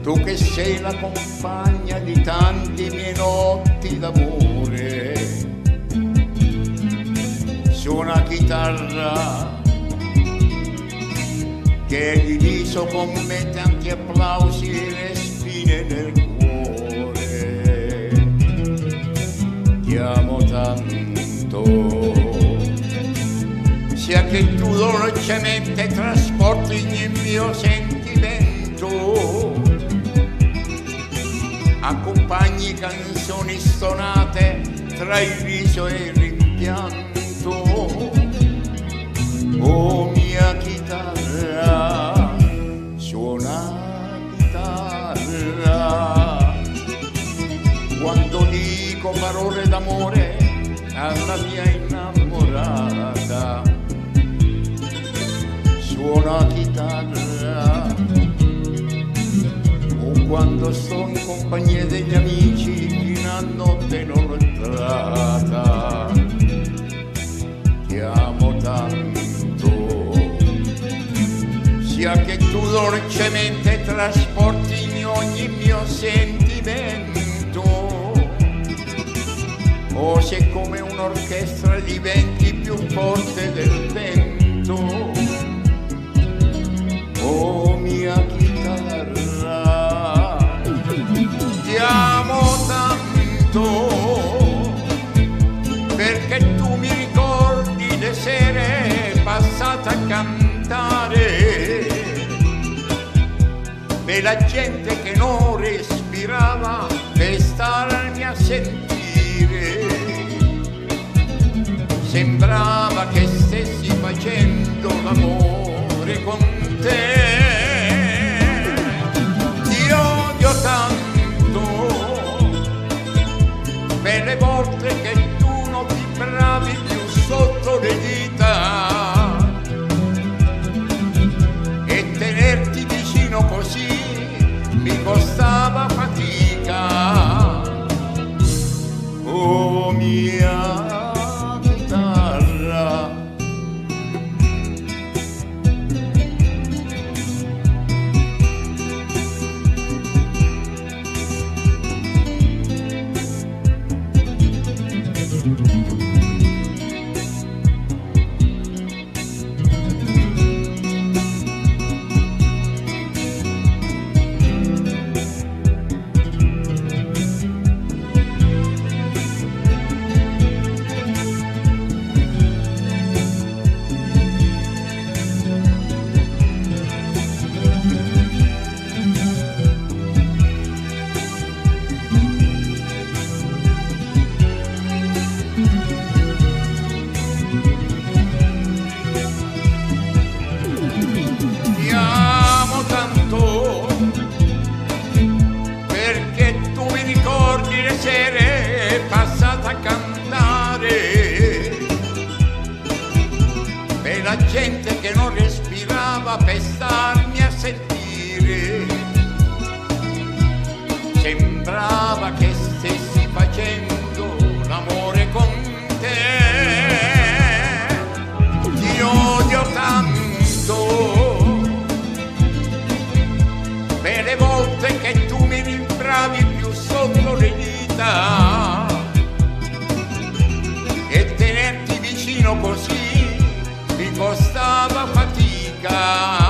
tu che sei la compagna di tante mie notti d'amore. Suona chitarra che diviso con me tanti applausi e le spine del cuore. Ti amo tanto, sia che tu dolcemente trasporti il mio sentimento, accompagni canzoni stonate tra il riso e il rimpianto. Oh mia chitarra, suona chitarra, quando dico parole d'amore alla mia innamorata. Suona chitarra, o quando sto in compagnia degli amici fino a notte inoltrata. Ti amo tanto, sia che tu dolcemente trasporti ogni mio sentimento, o se come un'orchestra diventi più forte del vento. Oh mia chitarra, ti amo tanto, perché tu mi ricordi le sere passate a cantare, per la gente che non respirava per starmi a sentire. Sembrava che stessi facendo l'amore con te. Ti odio tanto per le volte che tu non vibravi più sotto le dita, e tenerti vicino così mi costava fatica. Oh mia chitarra, sere passate a cantare, per la gente che non respirava per starmi a sentire. Sembrava che stessi facendo l'amore con te. Ti odio tanto per le volte che tu mi rimbravi più sotto le dita, e tenerti vicino così mi costava fatica.